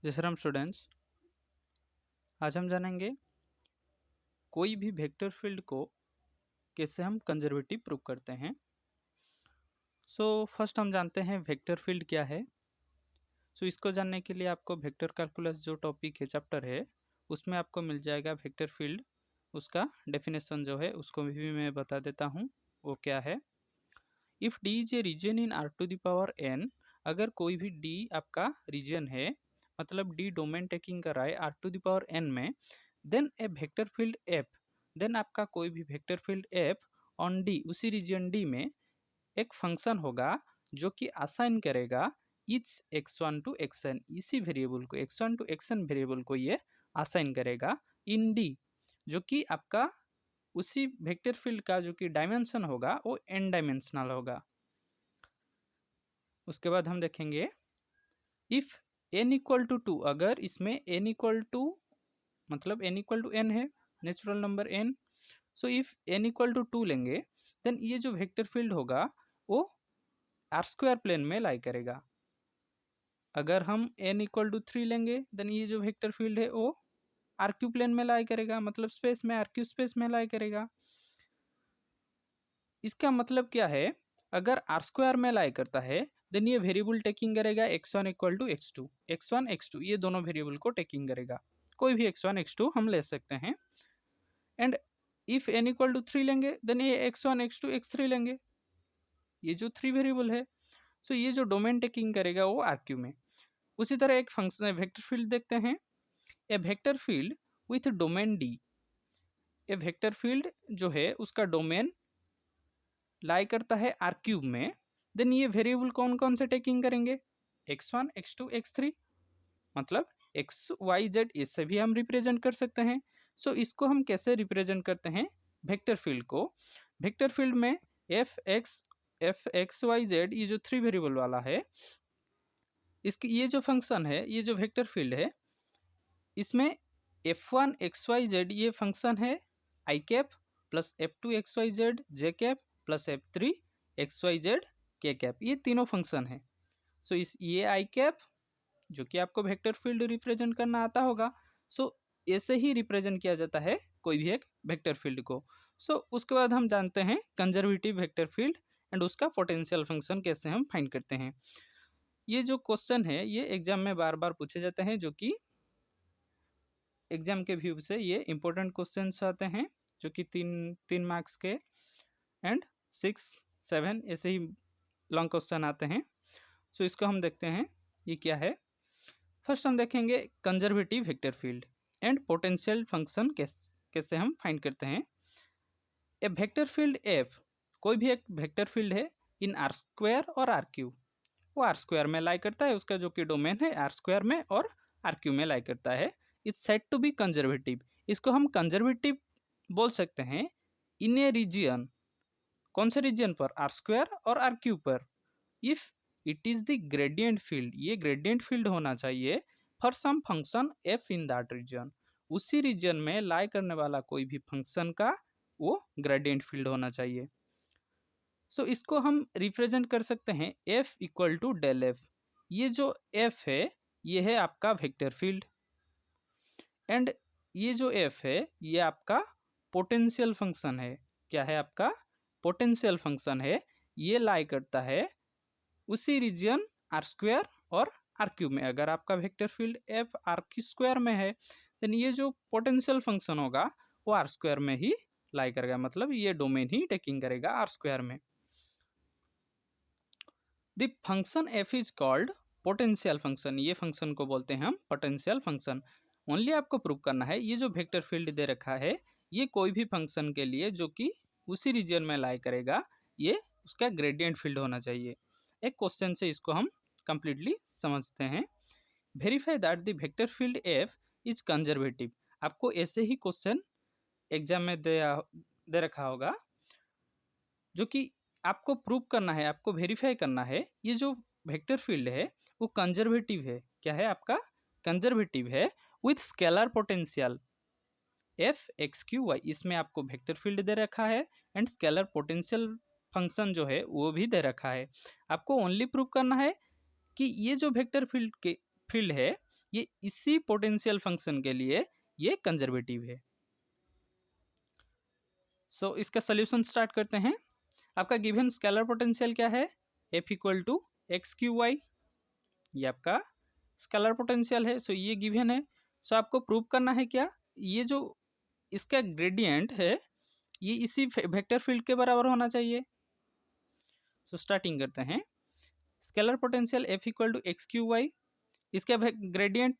जय श्री राम स्टूडेंट्स। आज हम जानेंगे कोई भी वेक्टर फील्ड को कैसे हम कंजर्वेटिव प्रूव करते हैं। फर्स्ट हम जानते हैं वेक्टर फील्ड क्या है। इसको जानने के लिए आपको वेक्टर कैलकुलस जो टॉपिक है, चैप्टर है, उसमें आपको मिल जाएगा वेक्टर फील्ड। उसका डेफिनेशन जो है उसको भी मैं बता देता हूँ वो क्या है। If D is a region in R to the power n, अगर कोई भी डी आपका रीजन है, मतलब डी डोमेन टेकिंग कर रहा है R to the power n में, then a vector field F, then आपका कोई भी vector field F on D, उसी रीजन डी में एक फंक्शन होगा जो कि असाइन करेगा इच x1 टू xn, इसी वेरिएबल को x1 टू xn वेरिएबल को ये असाइन करेगा इन डी, जो कि आपका उसी वेक्टर फील्ड का जो कि डायमेंशन होगा वो n डायमेंशनल होगा। उसके बाद हम देखेंगे इफ n इक्वल टू 2, अगर इसमें n इक्वल टू मतलब n इक्वल टू n है, natural number n। So if n equal to 2 लेंगे, देन ये जो वेक्टर फील्ड होगा वो आर स्क्वायर प्लेन में लाई करेगा। अगर हम n इक्वल टू 3 लेंगे, देन ये जो वेक्टर फील्ड है वो आर क्यू प्लेन में लाई करेगा, मतलब स्पेस में, आर क्यू स्पेस में लाई करेगा। इसका मतलब क्या है, अगर आर स्क्वायर में लाई करता है देन ये वेरिएबल टेकिंग करेगा x1 equal to x2, x1 x2 ये दोनों वेरिएबल को टेकिंग करेगा, कोई भी x1 x2 हम ले सकते हैं। And if n equal to 3 लेंगे, देन ये x1 x2 x3 लेंगे, ये जो 3 वेरिएबल है। सो ये जो डोमेन टेकिंग करेगा वो आर क्यू में। उसी तरह एक फंक्शन वेक्टर फील्ड देखते हैं, A vector field with domain D, A vector field जो है उसका डोमेन लाई करता है आर क्यूब में, देन ये वेरिएबल कौन कौन से टेकिंग करेंगे, x1 x2 x3, मतलब एक्स वाई जेड, इससे भी हम रिप्रेजेंट कर सकते हैं। इसको हम कैसे रिप्रेजेंट करते हैं वेक्टर फील्ड को, वेक्टर फील्ड में एफ एक्स वाई जेड ये जो 3 वेरिएबल वाला है, इसकी ये जो फंक्शन है, ये जो वेक्टर फील्ड है, इसमें f1 xyz ये फंक्शन है I cap plus f2 xyz J cap plus f3 xyz के कैप, ये तीनों फंक्शन है। इस ये आई कैप जो कि आपको वेक्टर फील्ड रिप्रेजेंट करना आता होगा, ऐसे ही रिप्रेजेंट किया जाता है कोई भी एक वेक्टर फील्ड को। उसके बाद हम जानते हैं कंजर्वेटिव वेक्टर फील्ड एंड उसका पोटेंशियल फंक्शन कैसे हम फाइंड करते हैं। ये जो क्वेश्चन है ये एग्जाम में बार बार पूछे जाते हैं, जो कि एग्जाम के व्यू से ये इंपॉर्टेंट क्वेश्चंस आते हैं, जो कि तीन मार्क्स के एंड 6 7 ऐसे ही लॉन्ग क्वेश्चन आते हैं। इसको हम देखते हैं ये क्या है। फर्स्ट हम देखेंगे conservative vector field and potential function कैसे हम फाइंड करते हैं। ए वेक्टर फील्ड एफ, कोई भी एक वेक्टर फील्ड है इन आर स्क्वायर और आर क्यू, वो आर स्क्वायर में लाई करता है, उसका जो कि डोमेन है आर स्क्वायर में और आर क्यू में लाई करता है, is said to be conservative. इसको हम कंजर्वेटिव बोल सकते हैं इन ए रीजन, कौन से रीजन पर, आर स्क्वायर और आर क्यू पर, if it is the gradient field, ये ग्रेडियंट फील्ड होना चाहिए for some function f in that region, उसी रीजन में लाई करने वाला कोई भी फंक्शन का वो ग्रेडियंट फील्ड होना चाहिए। इसको हम रिप्रेजेंट कर सकते हैं F equal to del f, ये जो एफ है ये है आपका वेक्टर फील्ड, एंड ये जो एफ है ये आपका पोटेंशियल फंक्शन है। क्या है आपका पोटेंशियल फंक्शन है, ये लाई करता है उसी रीजन आर स्क्वायर और आर क्यूब में। अगर आपका vector field F R Q square में है, देन ये जो पोटेंशियल फंक्शन होगा वो आर स्क्वायर में ही लाई करेगा, मतलब ये डोमेन ही टेकिंग करेगा आर स्क्वायर में। The function F is called potential function, ये फंक्शन को बोलते हैं हम पोटेंशियल फंक्शन। ओनली आपको प्रूव करना है ये जो वेक्टर फील्ड दे रखा है ये कोई भी फंक्शन के लिए जो कि उसी रीजन में लाई करेगा, ये उसका ग्रेडियंट फील्ड होना चाहिए। एक क्वेश्चन से इसको हम कंप्लीटली समझते हैं। Verify that the vector field F is conservative, आपको ऐसे ही क्वेश्चन एग्जाम में दे रखा होगा, जो कि आपको प्रूव करना है, आपको वेरीफाई करना है ये जो वेक्टर फील्ड है वो कंजर्वेटिव है। क्या है आपका कंजर्वेटिव है with scalar potential f x cube y, इसमें आपको वेक्टर फील्ड दे रखा है एंड स्केलर पोटेंशियल फंक्शन जो है वो भी दे रखा है। आपको ओनली प्रूव करना है कि ये जो वेक्टर फील्ड है ये इसी पोटेंशियल फंक्शन के लिए ये कंजर्वेटिव है। सो इसका सोल्यूशन स्टार्ट करते हैं। आपका गिवन स्केलर पोटेंशियल क्या है, f equal to x cube y, ये आपका स्केलर पोटेंशियल है। सो ये गिवन है। सो आपको प्रूव करना है क्या, ये जो इसका ग्रेडियंट है ये इसी वेक्टर फील्ड के बराबर होना चाहिए। सो स्टार्टिंग करते हैं। Scalar potential f equal to x cube y, इसका ग्रेडियंट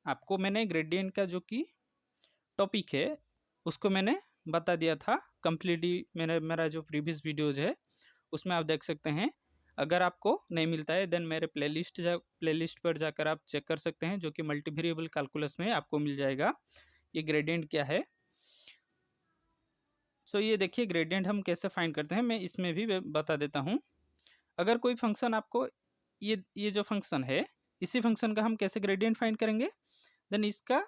आपको मैंने ग्रेडियंट का जो कि टॉपिक है उसको मैंने बता दिया था कम्प्लीटली। मेरा जो प्रीवियस वीडियोज़ है उसमें आप देख सकते हैं। अगर आपको नहीं मिलता है देन मेरे प्लेलिस्ट पर जाकर आप चेक कर सकते हैं, जो कि मल्टी वेरिएबल कैलकुलस में आपको मिल जाएगा ये ग्रेडियंट क्या है। सो ये देखिए ग्रेडियंट हम कैसे फाइंड करते हैं, मैं इसमें भी बता देता हूँ। अगर कोई फंक्शन आपको ये जो फंक्शन है इसी फंक्शन का हम कैसे ग्रेडियंट फाइंड करेंगे, देन इसका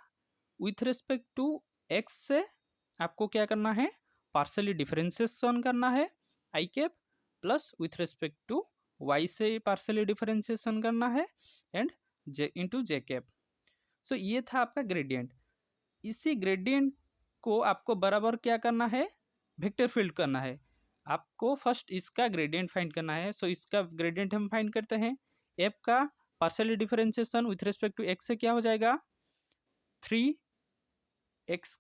विथ रिस्पेक्ट टू एक्स से आपको क्या करना है, पार्शियली डिफरेंशिएशन करना है I cap, plus with respect to Y से पार्शियली डिफरेंशिएशन करना है and J into J cap. So ये था आपका ग्रेडियंट। इसी ग्रेडियंट को आपको बराबर क्या करना है, वेक्टर फील्ड करना है। आपको फर्स्ट इसका ग्रेडियंट फाइंड करना है। सो इसका ग्रेडियंट हम फाइंड करते हैं। एफ का partially differentiation with respect to x से क्या हो जाएगा, 3x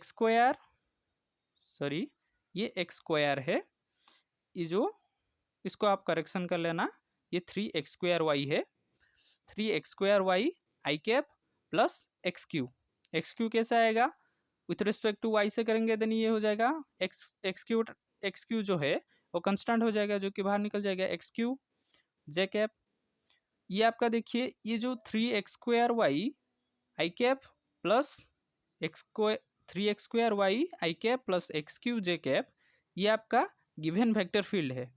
स्क्वायर, सॉरी ये एक्स स्क्वायर है, ये जो इसको आप करेक्शन कर लेना, ये 3x स्क्वायर वाई है, 3x स्क्वायर वाई आई कैप प्लस एक्स क्यू कैसे आएगा, विथ रिस्पेक्ट टू वाई से करेंगे देन ये हो जाएगा एक्स क्यू जो है वो कंस्टेंट हो जाएगा जो कि बाहर निकल जाएगा, एक्स क्यू जे कैप। ये आपका देखिए ये जो 3x स्क्वायर वाई आई cap plus X 3x square Y आई कैप प्लस एक्स क्यू जे कैप, ये आपका गिवन वेक्टर फील्ड है।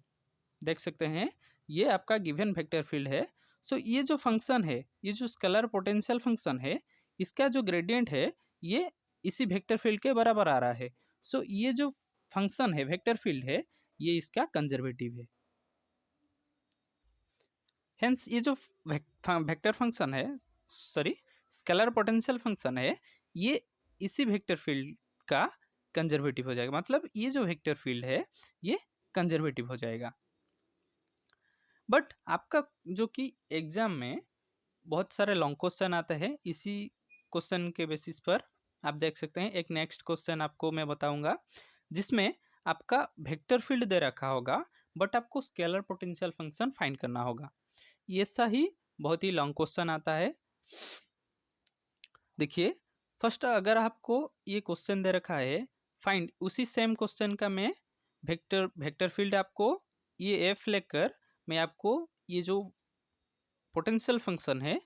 देख सकते हैं ये आपका गिवन वेक्टर फील्ड है। सो ये जो फंक्शन है, ये जो स्केलर पोटेंशियल फंक्शन है, इसका जो ग्रेडियंट है ये इसी वेक्टर फील्ड के बराबर आ रहा है। सो ये जो फंक्शन है वेक्टर फील्ड है ये इसका कंजर्वेटिव है। हेंस ये जो वेक्टर फंक्शन है, सॉरी स्केलर पोटेंशियल फंक्शन है, ये इसी वेक्टर फील्ड का कंजर्वेटिव हो जाएगा। मतलब ये जो वेक्टर फील्ड है ये कंजर्वेटिव हो जाएगा। बट आपका जो कि एग्जाम में बहुत सारे लॉन्ग क्वेश्चन आते हैं, इसी क्वेश्चन के बेसिस पर आप देख सकते हैं। एक नेक्स्ट क्वेश्चन आपको मैं बताऊंगा जिसमें आपका वेक्टर फील्ड दे रखा होगा बट आपको स्केलर पोटेंशियल फंक्शन फाइंड करना होगा। ये ही बहुत ही लॉन्ग क्वेश्चन आता है। देखिए फर्स्ट अगर आपको ये क्वेश्चन दे रखा है फाइंड, उसी सेम क्वेश्चन का मैं वेक्टर फील्ड आपको ये एफ लेकर मैं आपको ये जो पोटेंशियल फंक्शन है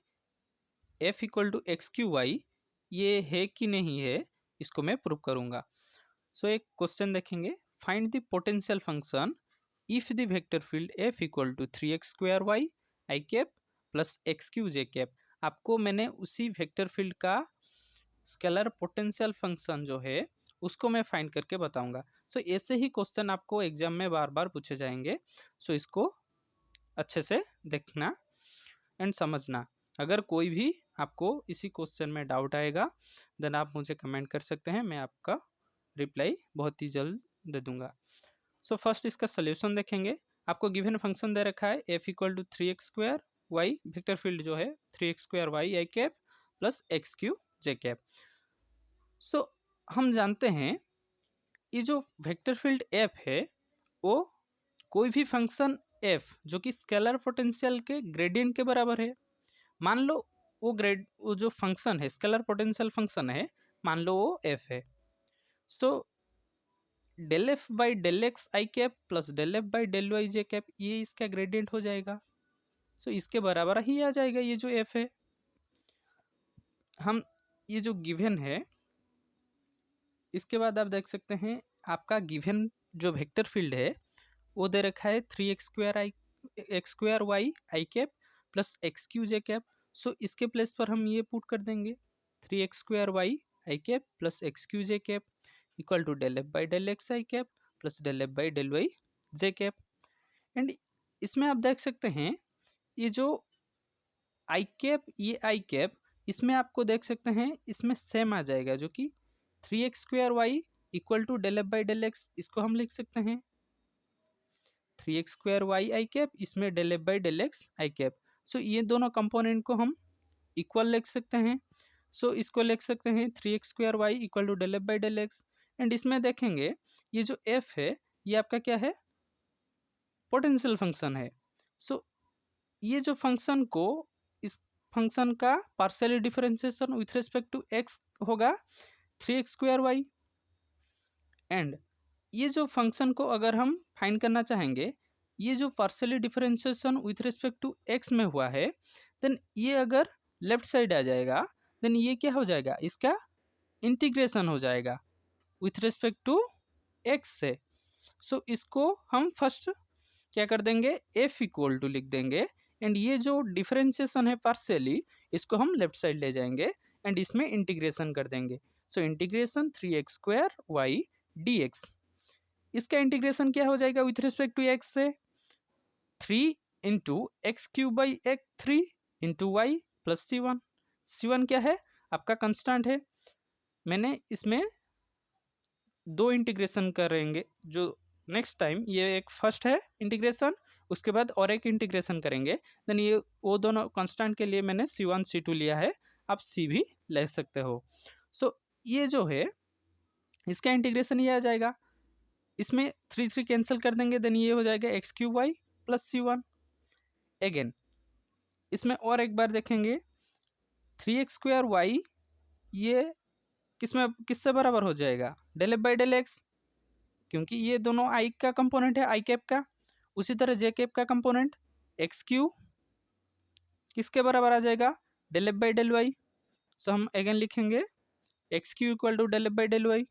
f equal to x cube y ये है कि नहीं है इसको मैं प्रूव करूँगा। सो एक क्वेश्चन देखेंगे, find the potential function if the vector field F equal to 3x square Y I cap plus x Q J cap. आपको मैंने उसी वेक्टर फील्ड का स्केलर पोटेंशियल फंक्शन जो है उसको मैं फाइंड करके बताऊंगा। सो ऐसे ही क्वेश्चन आपको एग्जाम में बार बार पूछे जाएंगे। सो इसको अच्छे से देखना एंड समझना। अगर कोई भी आपको इसी क्वेश्चन में डाउट आएगा देन आप मुझे कमेंट कर सकते हैं, मैं आपका रिप्लाई बहुत ही जल्द दे दूंगा। सो फर्स्ट इसका सोल्यूशन देखेंगे। आपको गिवन फंक्शन दे रखा है f equal to 3x square y, vector field जो है 3x स्क्वायर वाई आई कैप प्लस एक्स क्यू जे कैप। सो हम जानते हैं ये जो वेक्टर फील्ड एफ है वो कोई भी फंक्शन एफ जो कि स्केलर पोटेंशियल के ग्रेडियंट के बराबर है। मान लो वो जो फंक्शन है स्केलर पोटेंशियल फंक्शन है, मान लो वो एफ है। So del F by del x I cap plus del F by del y j cap ये इसका ग्रेडियंट हो जाएगा। सो इसके बराबर ही आ जाएगा ये जो एफ है। हम ये जो गिवन है इसके बाद आप देख सकते हैं आपका गिवन जो वेक्टर फील्ड है वो दे रखा है 3x स्क्वायर वाई आई कैप प्लस एक्स क्यू जे कैप। सो इसके प्लेस पर हम ये पुट कर देंगे 3x square Y I cap plus x Q J cap equal to del F by del x I cap plus del F by del y j cap. And इसमें आप देख सकते हैं ये जो आई कैप ये आई कैप इसमें आपको देख सकते हैं इसमें सेम आ जाएगा, जो कि 3x² equal to del F by del X, इसको हम लिख सकते हैं 3x² आई कैप, इसमें del F by del x I cap. So ये दोनों कंपोनेंट को हम इक्वल लिख सकते हैं। सो इसको लिख सकते हैं 3x² equal to del F by del x. And इसमें देखेंगे ये जो एफ है ये आपका क्या है, पोटेंशियल फंक्शन है। सो ये जो फंक्शन को, इस फंक्शन का partially differentiation with respect to x होगा 3x²। एंड ये जो फंक्शन को अगर हम फाइंड करना चाहेंगे, ये जो partially differentiation with respect to x में हुआ है, देन ये अगर लेफ्ट साइड आ जाएगा, देन ये क्या हो जाएगा, इसका इंटीग्रेशन हो जाएगा विथ रिस्पेक्ट टू एक्स से। सो इसको हम फर्स्ट क्या कर देंगे, एफ इक्वल टू लिख देंगे। एंड ये जो डिफरेंशिएशन है पार्शियली, इसको हम लेफ्ट साइड ले जाएंगे एंड इसमें इंटीग्रेशन कर देंगे। सो इंटीग्रेशन 3x² dx, इसका इंटीग्रेशन क्या हो जाएगा विथ रिस्पेक्ट टू एक्स से, 3 into x³ 3 y plus c1। c1 क्या है, आपका कंस्टेंट है। मैंने इसमें दो इंटीग्रेशन करेंगे, जो नेक्स्ट टाइम ये एक फर्स्ट है इंटीग्रेशन, उसके बाद और एक इंटीग्रेशन करेंगे। देन ये वो दोनों कांस्टेंट के लिए मैंने c1 c2 लिया है, आप c भी ले सकते हो। सो ये जो है इसका इंटीग्रेशन ये आ जाएगा, इसमें 3 कैंसिल कर देंगे, देन ये हो जाएगा x³ प्लस c1। अगेन इसमें और एक बार देखेंगे 3x² ये किससे बराबर हो जाएगा, del F by del x, क्योंकि ये दोनों आई का कंपोनेंट है, आई कैप का। उसी तरह जे कैप का कंपोनेंट x³ किसके बराबर आ जाएगा, del F by del Y. So हम अगेन लिखेंगे x³ equal to del F by del Y.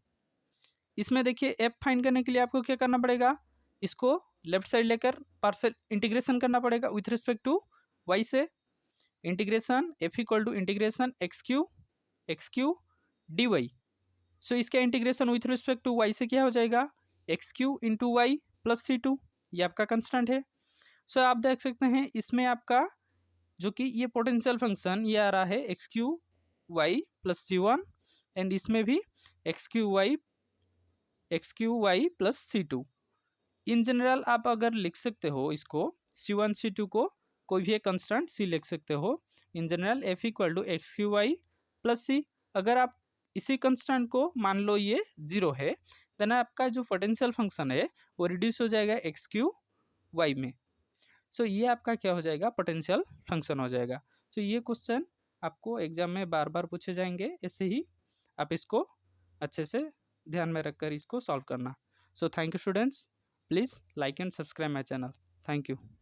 इसमें देखिए एफ फाइंड करने के लिए आपको क्या करना पड़ेगा, इसको लेफ्ट साइड लेकर पार्शियल इंटीग्रेशन करना पड़ेगा विथ रिस्पेक्ट टू वाई से। Integration f equal to integration x³ dy। So इसका integration with respect to Y से क्या हो जाएगा, x³ into Y plus c2, ये आपका कंस्टेंट है। सो आप देख सकते हैं इसमें आपका जो कि ये पोटेंशियल फंक्शन ये आ रहा है x³ प्लस c1, एंड इसमें भी x³ plus c2। In general आप अगर लिख सकते हो इसको c1 c2 को कोई भी एक कंस्टेंट c लिख सकते हो। In general f equal to x³ plus c। अगर आप इसी कंस्टेंट को मान लो ये 0 है, देन आपका जो पोटेंशियल फंक्शन है वो रिड्यूस हो जाएगा x³ में। सो ये आपका क्या हो जाएगा, पोटेंशियल फंक्शन हो जाएगा। सो ये क्वेश्चन आपको एग्जाम में बार बार पूछे जाएंगे, ऐसे ही आप इसको अच्छे से ध्यान में रखकर इसको सॉल्व करना। So thank you students, please like and subscribe my channel. Thank you.